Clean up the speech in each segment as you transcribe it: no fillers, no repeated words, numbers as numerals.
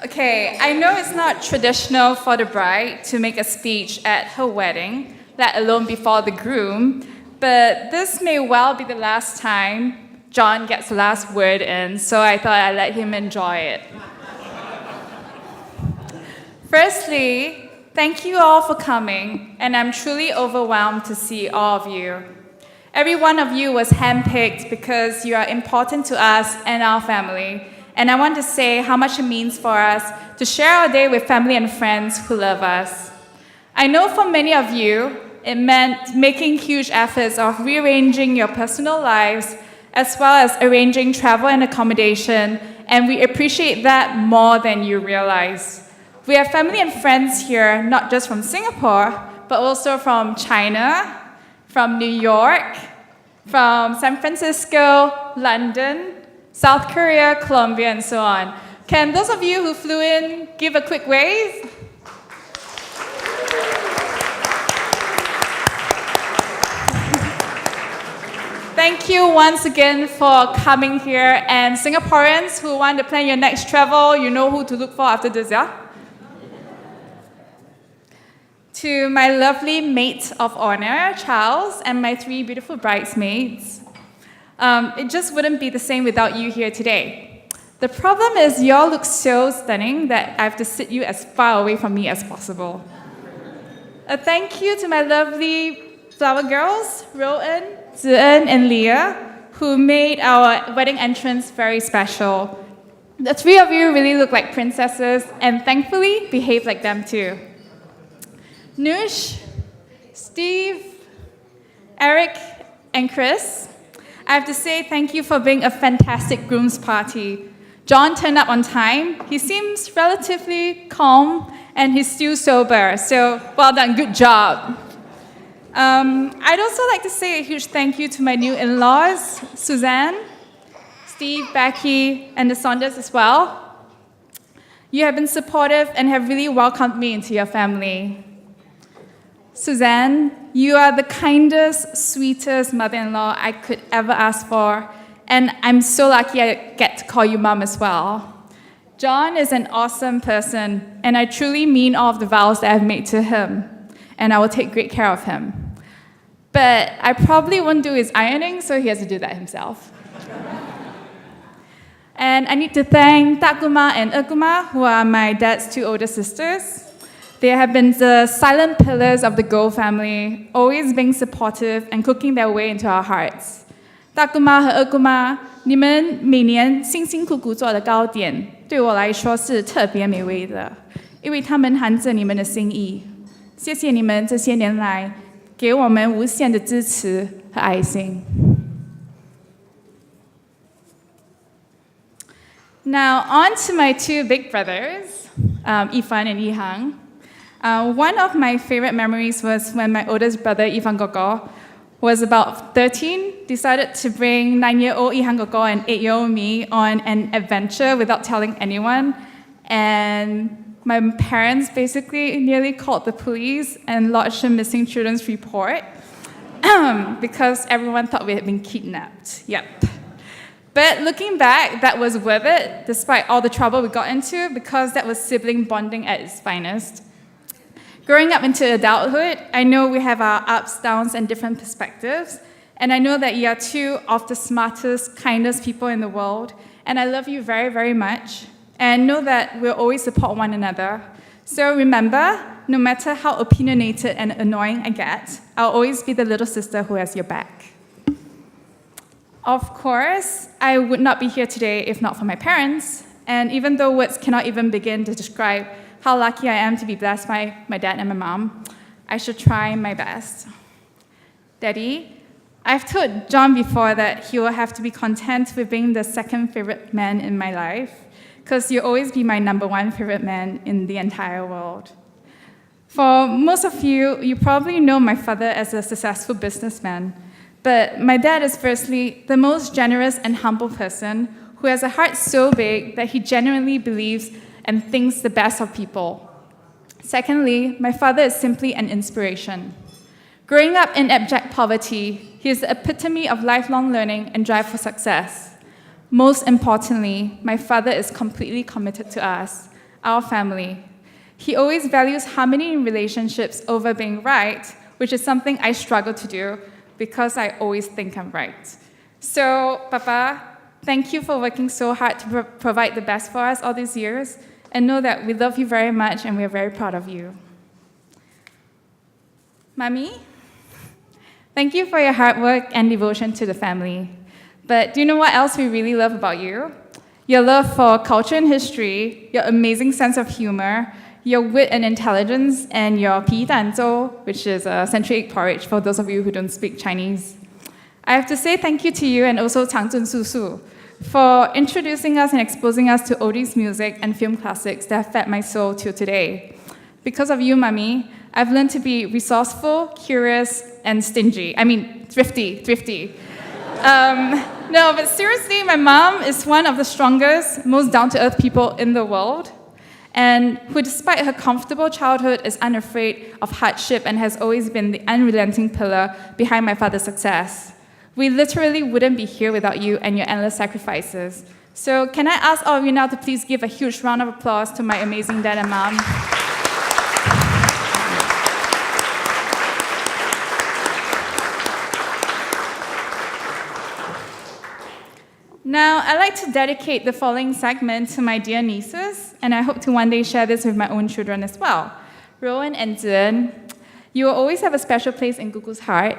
Okay, I know it's not traditional for the bride to make a speech at her wedding, let alone before the groom, but this may well be the last time John gets the last word in, so I thought I'd let him enjoy it. Firstly, thank you all for coming, and I'm truly overwhelmed to see all of you. Every one of you was handpicked because you are important to us and our family. And I want to say how much it means for us to share our day with family and friends who love us. I know for many of you, it meant making huge efforts of rearranging your personal lives as well as arranging travel and accommodation, and we appreciate that more than you realize. We have family and friends here, not just from Singapore, but also from China, from New York, from San Francisco, London, South Korea, Colombia, and so on. Can those of you who flew in give a quick wave? Thank you once again for coming here. And Singaporeans who want to plan your next travel, you know who to look for after this, yeah? To my lovely mate of honor, Charles, and my 3 beautiful bridesmaids. It just wouldn't be the same without you here today. The problem is you all look so stunning that I have to sit you as far away from me as possible. A thank you to my lovely flower girls, Rowan, Zi'en, and Leah, who made our wedding entrance very special. The 3 of you really look like princesses and thankfully behave like them too. Nush, Steve, Eric, and Chris, I have to say thank you for being a fantastic groom's party. John turned up on time. He seems relatively calm and he's still sober, so well done, good job. I'd also like to say a huge thank you to my new in-laws, Suzanne, Steve, Becky, and the Saunders as well. You have been supportive and have really welcomed me into your family. Suzanne, you are the kindest, sweetest mother-in-law I could ever ask for, and I'm so lucky I get to call you mom as well. John is an awesome person, and I truly mean all of the vows that I've made to him, and I will take great care of him. But I probably won't do his ironing, so he has to do that himself. And I need to thank Takuma and Ekuma, who are my dad's 2 older sisters. They have been the silent pillars of the Go family, always being supportive and cooking their way into our hearts. Takuma 和 Ekuma, 你们每年辛辛苦苦做的糕点，对我来说是特别美味的，因为它们含着你们的心意。谢谢你们这些年来给我们无限的支持和爱心。Now on to my 2 big brothers, Ifan and Ihang. One of my favorite memories was when my oldest brother, Ifan Gogo, was about 13, decided to bring 9-year-old Ihang Gogo and 8-year-old me on an adventure without telling anyone. And my parents basically nearly called the police and lodged a missing children's report because everyone thought we had been kidnapped. Yep. But looking back, that was worth it, despite all the trouble we got into, because that was sibling bonding at its finest. Growing up into adulthood, I know we have our ups, downs, and different perspectives, and I know that you are 2 of the smartest, kindest people in the world, and I love you very, very much, and know that we'll always support one another. So remember, no matter how opinionated and annoying I get, I'll always be the little sister who has your back. Of course, I would not be here today if not for my parents, and even though words cannot even begin to describe how lucky I am to be blessed by my dad and my mom, I should try my best. Daddy, I've told John before that he will have to be content with being the 2nd favorite man in my life, because you'll always be my number 1 favorite man in the entire world. For most of you, you probably know my father as a successful businessman, but my dad is firstly the most generous and humble person who has a heart so big that he genuinely believes and thinks the best of people. Secondly, my father is simply an inspiration. Growing up in abject poverty, he is the epitome of lifelong learning and drive for success. Most importantly, my father is completely committed to us, our family. He always values harmony in relationships over being right, which is something I struggle to do because I always think I'm right. So, Papa, thank you for working so hard to provide the best for us all these years, and know that we love you very much and we are very proud of you. Mommy, thank you for your hard work and devotion to the family. But do you know what else we really love about you? Your love for culture and history, your amazing sense of humor, your wit and intelligence, and your pi dan zhou, which is a century egg porridge for those of you who don't speak Chinese. I have to say thank you to you and also Chang Zun Su Su for introducing us and exposing us to oldies music and film classics that have fed my soul till today. Because of you, Mommy, I've learned to be resourceful, curious, and stingy. I mean, thrifty. No, but seriously, my mom is one of the strongest, most down-to-earth people in the world, and who, despite her comfortable childhood, is unafraid of hardship and has always been the unrelenting pillar behind my father's success. We literally wouldn't be here without you and your endless sacrifices. So can I ask all of you now to please give a huge round of applause to my amazing dad and mom? Now, I'd like to dedicate the following segment to my dear nieces, and I hope to one day share this with my own children as well. Rowan and Zian, you will always have a special place in Gugu's heart,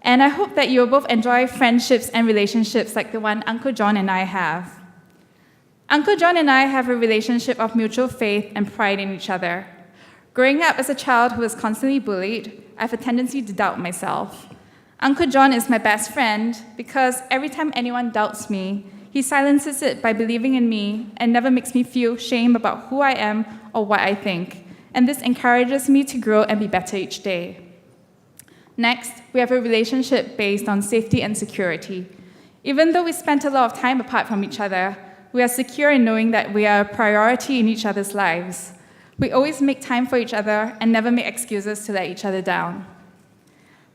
and I hope that you will both enjoy friendships and relationships like the one Uncle John and I have. Uncle John and I have a relationship of mutual faith and pride in each other. Growing up as a child who was constantly bullied, I have a tendency to doubt myself. Uncle John is my best friend because every time anyone doubts me, he silences it by believing in me and never makes me feel shame about who I am or what I think. And this encourages me to grow and be better each day. Next, we have a relationship based on safety and security. Even though we spent a lot of time apart from each other, we are secure in knowing that we are a priority in each other's lives. We always make time for each other and never make excuses to let each other down.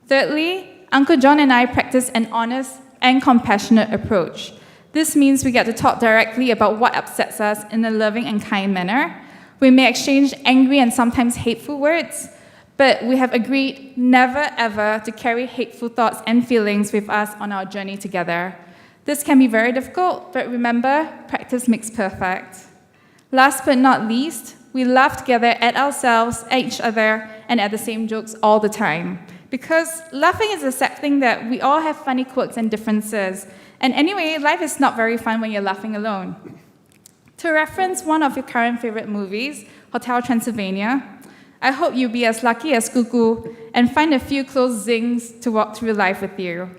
Thirdly, Uncle John and I practice an honest and compassionate approach. This means we get to talk directly about what upsets us in a loving and kind manner. We may exchange angry and sometimes hateful words, but we have agreed never ever to carry hateful thoughts and feelings with us on our journey together. This can be very difficult, but remember, practice makes perfect. Last but not least, we laugh together at ourselves, at each other, and at the same jokes all the time. Because laughing is accepting that we all have funny quirks and differences. And anyway, life is not very fun when you're laughing alone. To reference one of your current favorite movies, Hotel Transylvania, I hope you'll be as lucky as Cuckoo and find a few close zings to walk through life with you.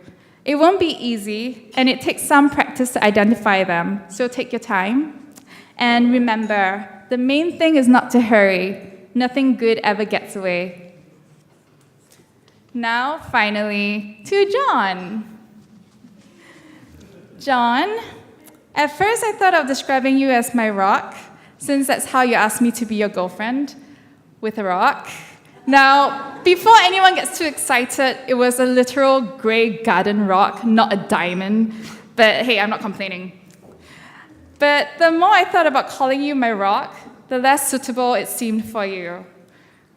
It won't be easy, and it takes some practice to identify them, so take your time. And remember, the main thing is not to hurry. Nothing good ever gets away. Now, finally, to John. John, at first I thought of describing you as my rock, since that's how you asked me to be your girlfriend, with a rock. Now, before anyone gets too excited, it was a literal grey garden rock, not a diamond. But hey, I'm not complaining. But the more I thought about calling you my rock, the less suitable it seemed for you.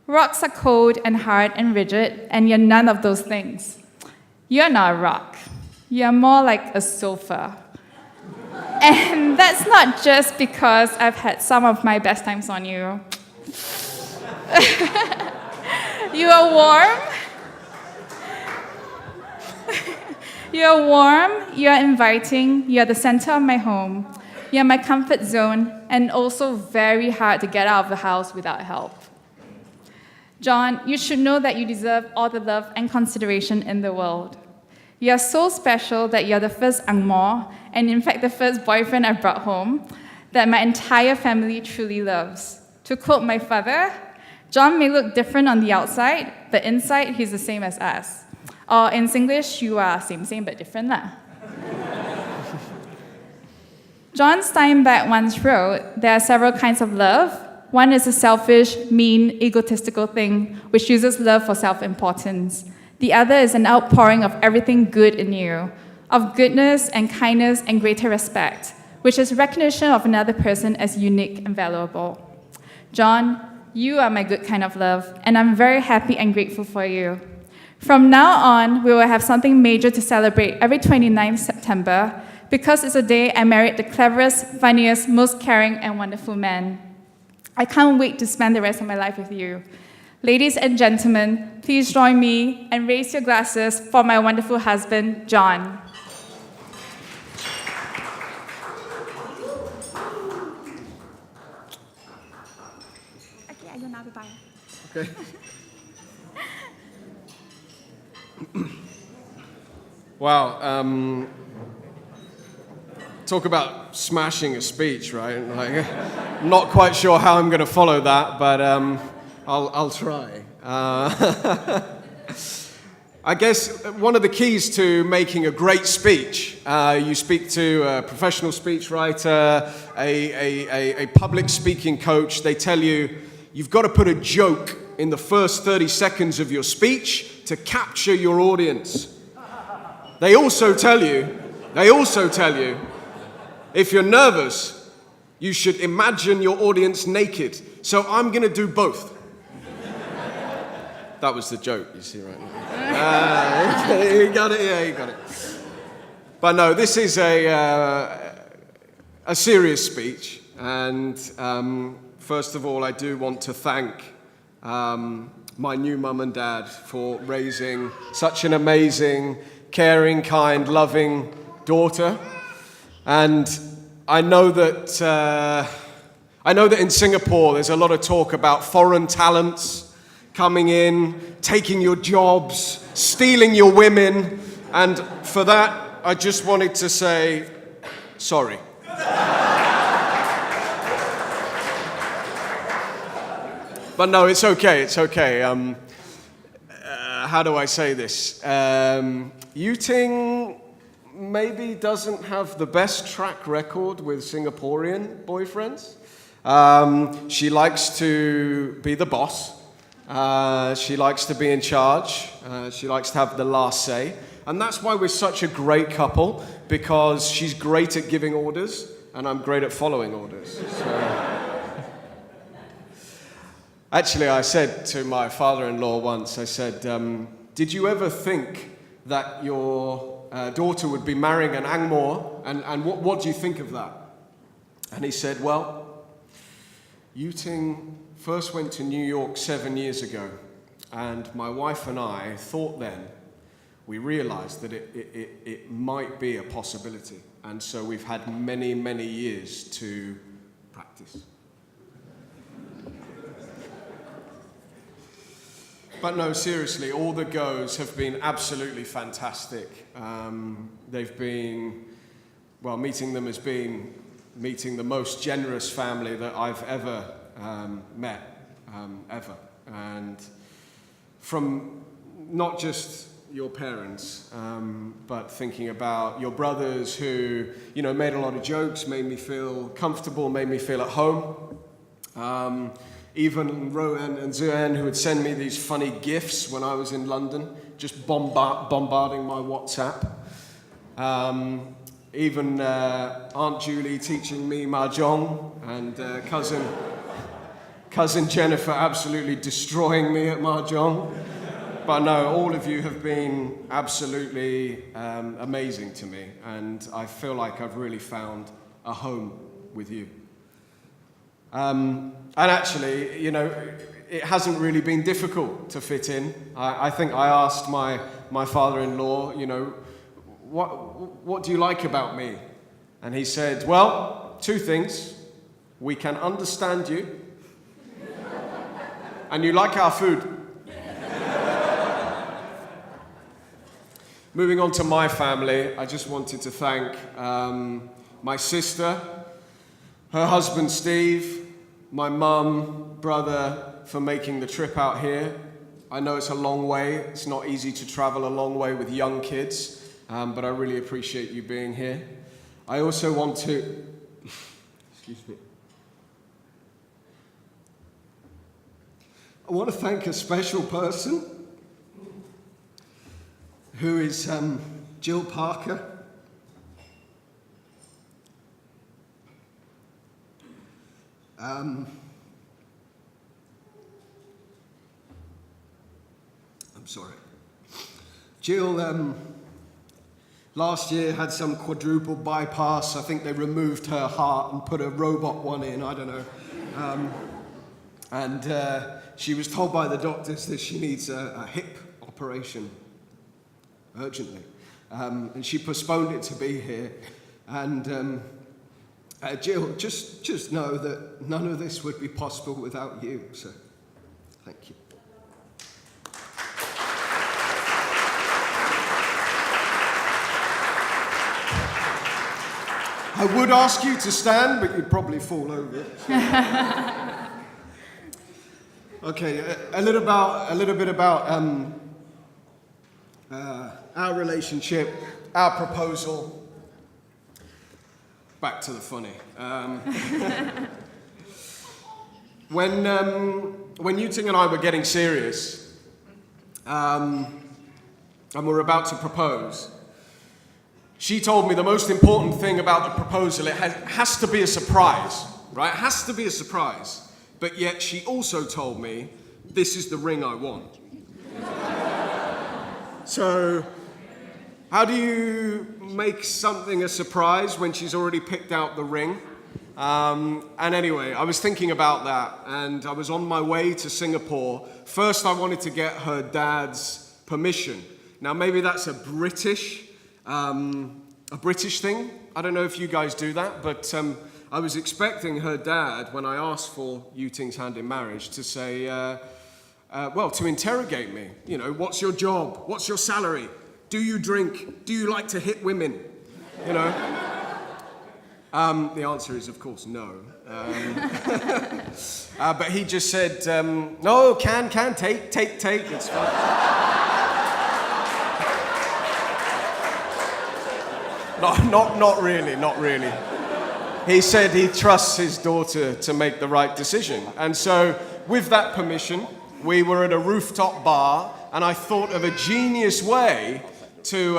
Rocks are cold and hard and rigid, and you're none of those things. You're not a rock. You're more like a sofa. And that's not just because I've had some of my best times on you. You are warm. You're warm, you're inviting, you're the center of my home. You're my comfort zone, and also very hard to get out of the house without help. John, you should know that you deserve all the love and consideration in the world. You are so special that you're the first angmo, and in fact the first boyfriend I brought home, that my entire family truly loves. To quote my father, John may look different on the outside, but inside he's the same as us. Or in Singlish, you are same but different lah. John Steinbeck once wrote, there are several kinds of love. One is a selfish, mean, egotistical thing, which uses love for self-importance. The other is an outpouring of everything good in you, of goodness and kindness and greater respect, which is recognition of another person as unique and valuable. John, you are my good kind of love, and I'm very happy and grateful for you. From now on, we will have something major to celebrate every 29th September, because it's a day I married the cleverest, funniest, most caring, and wonderful man. I can't wait to spend the rest of my life with you. Ladies and gentlemen, please join me and raise your glasses for my wonderful husband, John. Okay, I go now. Bye-bye. Okay. Wow. Talk about smashing a speech, right? Like, I'm not quite sure how I'm going to follow that, but I'll try. I guess one of the keys to making a great speech, you speak to a professional speechwriter, a public speaking coach, they tell you, you've got to put a joke in the first 30 seconds of your speech to capture your audience. They also tell you, if you're nervous, you should imagine your audience naked. So I'm going to do both. That was the joke, you see right now. You got it, yeah, you got it. But no, this is a serious speech. And first of all, I do want to thank my new mum and dad for raising such an amazing, caring, kind, loving daughter. And I know that in Singapore there's a lot of talk about foreign talents coming in, taking your jobs, stealing your women, and for that I just wanted to say sorry. But no, it's okay. How do I say this? Yuting maybe doesn't have the best track record with Singaporean boyfriends. She likes to be the boss. She likes to be in charge. She likes to have the last say. And that's why we're such a great couple, because she's great at giving orders, and I'm great at following orders. So. Actually, I said to my father-in-law once, I said, did you ever think that your daughter would be marrying an Ang Mo, and what do you think of that? And he said, well, Yuting first went to New York 7 years ago, and my wife and I thought then, we realized that it might be a possibility, and so we've had many, many years to practice. But no, seriously, all the goes have been absolutely fantastic. They've been, well, meeting them has been meeting the most generous family that I've ever met, ever. And from not just your parents, but thinking about your brothers who, made a lot of jokes, made me feel comfortable, made me feel at home. Even Rowan and Zuan, who would send me these funny gifs when I was in London, just bombarding my WhatsApp. Even Aunt Julie teaching me mahjong, and cousin Jennifer absolutely destroying me at mahjong. But no, all of you have been absolutely amazing to me, and I feel like I've really found a home with you. And actually, it hasn't really been difficult to fit in. I think I asked my father-in-law, what do you like about me? And he said, well, two things. We can understand you, and you like our food. Moving on to my family, I just wanted to thank my sister, her husband Steve, my mum, brother, for making the trip out here. I know it's a long way. It's not easy to travel a long way with young kids, but I really appreciate you being here. I also want to... Excuse me. I want to thank a special person who is Jill Parker. I'm sorry. Jill, last year had some quadruple bypass. I think they removed her heart and put a robot one in, I don't know. And she was told by the doctors that she needs a hip operation urgently. And she postponed it to be here. And Jill, just know that none of this would be possible without you. So, thank you. I would ask you to stand, but you'd probably fall over. Okay, a little bit about our relationship, our proposal. Back to the funny. When Yuting and I were getting serious, and were about to propose, she told me the most important thing about the proposal, it has to be a surprise, right? It has to be a surprise. But yet she also told me, this is the ring I want. So, how do you make something a surprise when she's already picked out the ring? And anyway, I was thinking about that, and I was on my way to Singapore. First, I wanted to get her dad's permission. Now, maybe that's a British thing. I don't know if you guys do that, but I was expecting her dad, when I asked for Yuting's hand in marriage, to say, to interrogate me. You know, what's your job? What's your salary? Do you drink? Do you like to hit women? You know? The answer is, of course, no. But he just said, no, take, it's fine. Not really. He said he trusts his daughter to make the right decision. And so, with that permission, we were at a rooftop bar, and I thought of a genius way to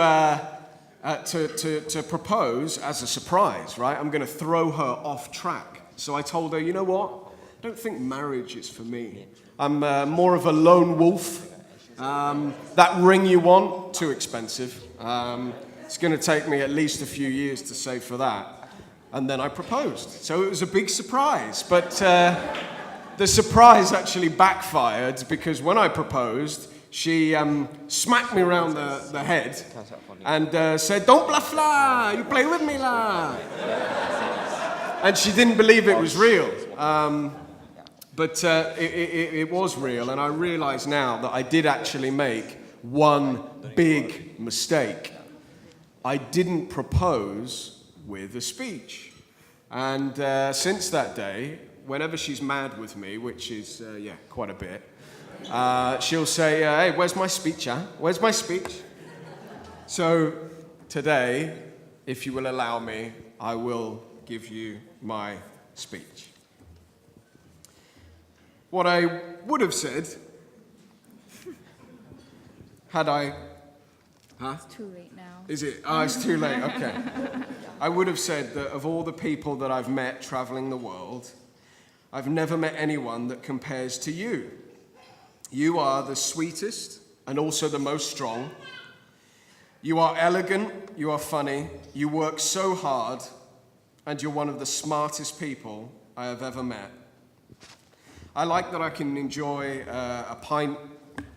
propose as a surprise, right? I'm going to throw her off track. So I told her, you know what? I don't think marriage is for me. I'm more of a lone wolf. That ring you want, too expensive. It's going to take me at least a few years to save for that. And then I proposed. So it was a big surprise. But the surprise actually backfired because when I proposed, she smacked me around the head and said, "Don't bluff la, you play with me la." And she didn't believe it was real. But it was real, and I realize now that I did actually make one big mistake. I didn't propose with a speech. And since that day, whenever she's mad with me, which is, quite a bit, she'll say, hey, where's my speech, huh? Where's my speech? So today, if you will allow me, I will give you my speech. What I would have said, had I... Huh? It's too late now. Is it? Oh, it's too late, okay. I would have said that of all the people that I've met traveling the world, I've never met anyone that compares to you. You are the sweetest and also the most strong. You are elegant, you are funny, you work so hard, and you're one of the smartest people I have ever met. I like that I can enjoy a pint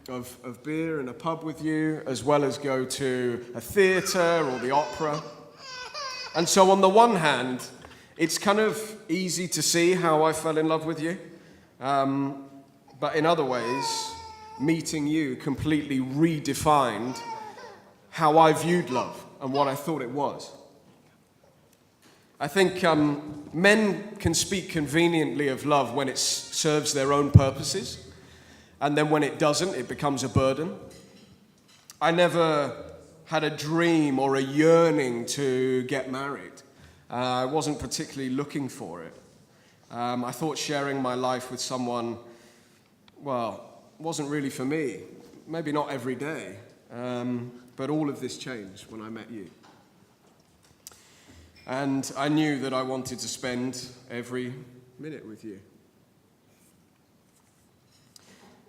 of beer in a pub with you, as well as go to a theatre or the opera. And so on the one hand, it's kind of easy to see how I fell in love with you. But in other ways, meeting you completely redefined how I viewed love and what I thought it was. I think men can speak conveniently of love when it serves their own purposes. And then when it doesn't, it becomes a burden. I never had a dream or a yearning to get married. I wasn't particularly looking for it. I thought sharing my life with someone, wasn't really for me. Maybe not every day. But all of this changed when I met you. And I knew that I wanted to spend every minute with you.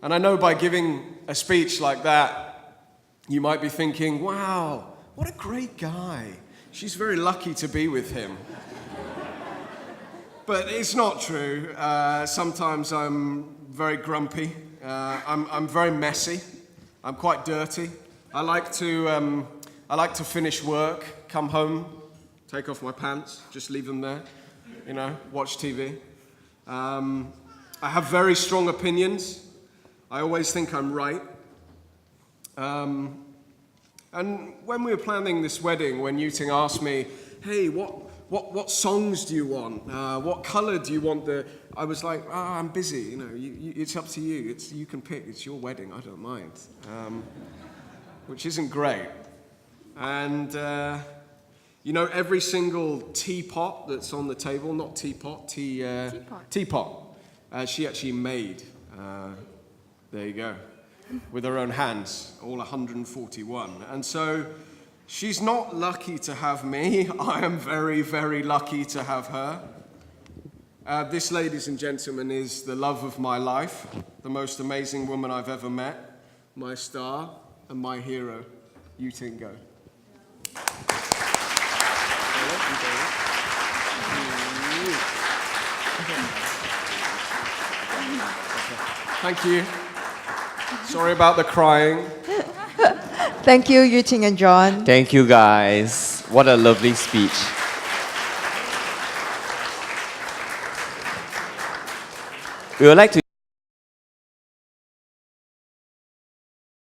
And I know by giving a speech like that, you might be thinking, wow, what a great guy. She's very lucky to be with him. But it's not true. Sometimes I'm very grumpy. I'm very messy. I'm quite dirty. I like to finish work, come home, take off my pants, just leave them there, watch TV. I have very strong opinions. I always think I'm right. And when we were planning this wedding, when Yuting asked me, hey, what songs do you want? What color do you want I was like, I'm busy, it's up to you. You can pick, it's your wedding, I don't mind. Which isn't great. And, every single teapot that's on the table, not teapot, teapot, she actually made. There you go. With her own hands, all 141. And so she's not lucky to have me. I am very, very lucky to have her. This, ladies and gentlemen, is the love of my life, the most amazing woman I've ever met, my star and my hero, Yuting. Thank you. Sorry about the crying. Thank you, Yuting and John. Thank you, guys. What a lovely speech. We would like to